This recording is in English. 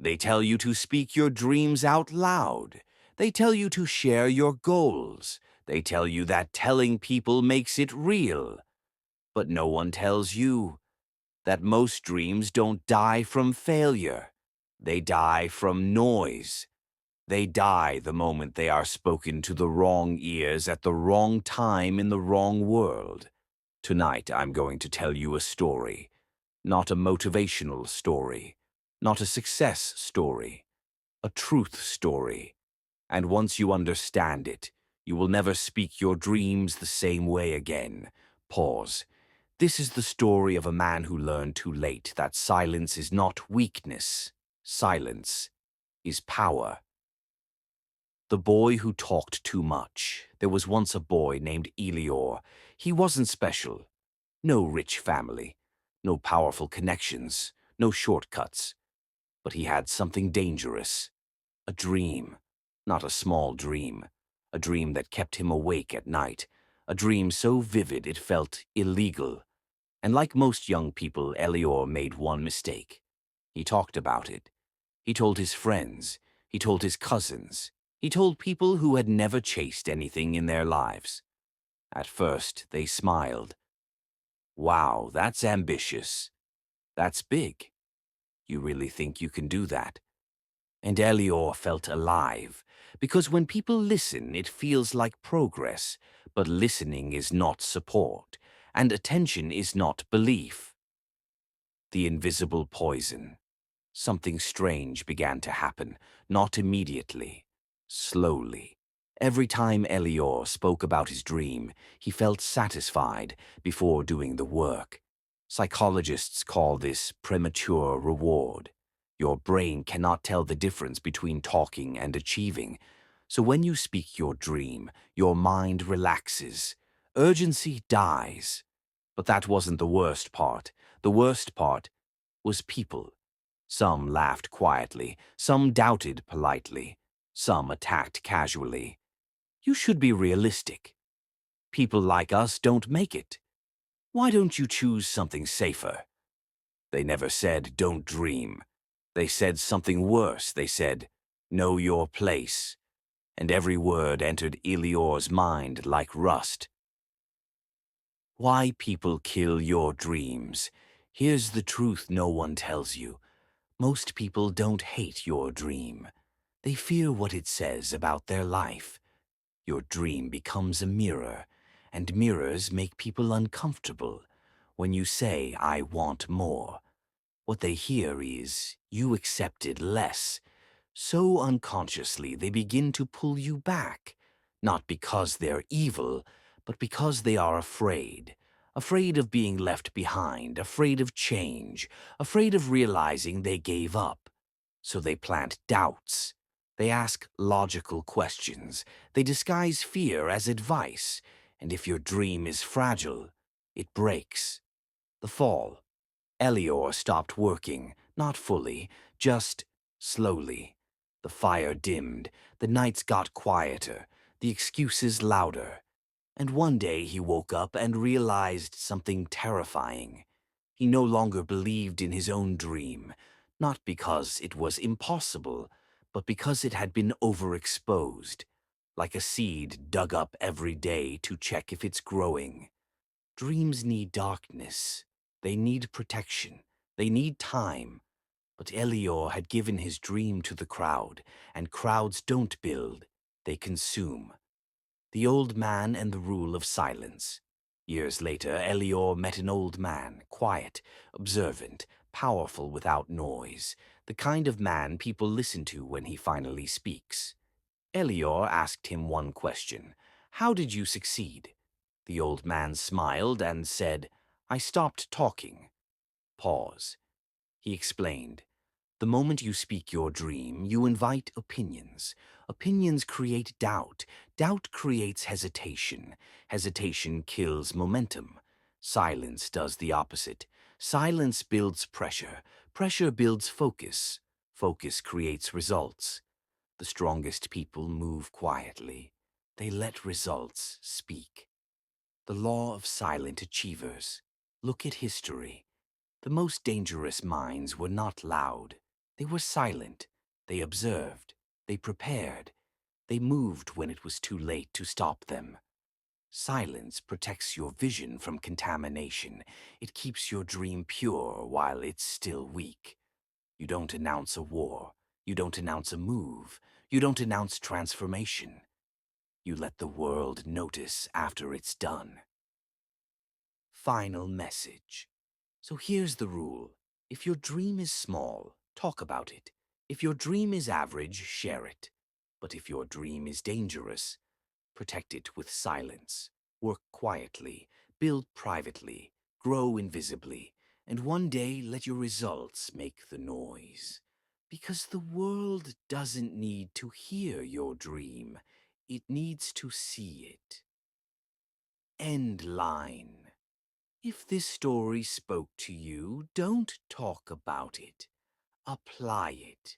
They tell you to speak your dreams out loud. They tell you to share your goals. They tell you that telling people makes it real. But no one tells you that most dreams don't die from failure. They die from noise. They die the moment they are spoken to the wrong ears at the wrong time in the wrong world. Tonight I'm going to tell you a story, not a motivational story, not a success story, a truth story. And once you understand it, you will never speak your dreams the same way again. Pause. This is the story of a man who learned too late that silence is not weakness. Silence is power. The boy who talked too much. There was once a boy named Elior. He wasn't special. No rich family. No powerful connections. No shortcuts. But he had something dangerous. A dream. Not a small dream. A dream that kept him awake at night. A dream so vivid it felt illegal. And like most young people, Elior made one mistake. He talked about it. He told his friends. He told his cousins. He told people who had never chased anything in their lives. At first, they smiled. Wow, that's ambitious. That's big. You really think you can do that? And Elior felt alive, because when people listen, it feels like progress, but listening is not support, and attention is not belief. The invisible poison. Something strange began to happen, not immediately, slowly. Every time Elior spoke about his dream, he felt satisfied before doing the work. Psychologists call this premature reward. Your brain cannot tell the difference between talking and achieving. So when you speak your dream, your mind relaxes. Urgency dies. But that wasn't the worst part. The worst part was people. Some laughed quietly, some doubted politely, some attacked casually. You should be realistic. People like us don't make it. Why don't you choose something safer? They never said, don't dream. They said something worse. They said, know your place. And every word entered Elior's mind like rust. Why people kill your dreams? Here's the truth no one tells you. Most people don't hate your dream. They fear what it says about their life. Your dream becomes a mirror, and mirrors make people uncomfortable. When you say, I want more, what they hear is, you accepted less. So unconsciously they begin to pull you back, not because they're evil, but because they are afraid. Afraid of being left behind, afraid of change, afraid of realizing they gave up. So they plant doubts. They ask logical questions. They disguise fear as advice. And if your dream is fragile, it breaks. The fall. Elior stopped working, not fully, just slowly. The fire dimmed, the nights got quieter, the excuses louder. And one day he woke up and realized something terrifying. He no longer believed in his own dream, not because it was impossible, but because it had been overexposed, like a seed dug up every day to check if it's growing. Dreams need darkness. They need protection. They need time. But Elior had given his dream to the crowd, and crowds don't build, they consume. The old man and the rule of silence. Years later, Elior met an old man, quiet, observant, powerful without noise, the kind of man people listen to when he finally speaks. Elior asked him one question. How did you succeed? The old man smiled and said, I stopped talking. Pause. He explained, the moment you speak your dream, you invite opinions. Opinions create doubt. Doubt creates hesitation. Hesitation kills momentum. Silence does the opposite. Silence builds pressure. Pressure builds focus. Focus creates results. The strongest people move quietly. They let results speak. The law of silent achievers. Look at history. The most dangerous minds were not loud. They were silent. They observed. They prepared. They moved when it was too late to stop them. Silence protects your vision from contamination. It keeps your dream pure while it's still weak. You don't announce a war. You don't announce a move. You don't announce transformation. You let the world notice after it's done. Final message. So here's the rule. If your dream is small, talk about it. If your dream is average, share it. But if your dream is dangerous, protect it with silence. Work quietly, build privately, grow invisibly, and one day let your results make the noise. Because the world doesn't need to hear your dream, it needs to see it. End line. If this story spoke to you, don't talk about it. Apply it.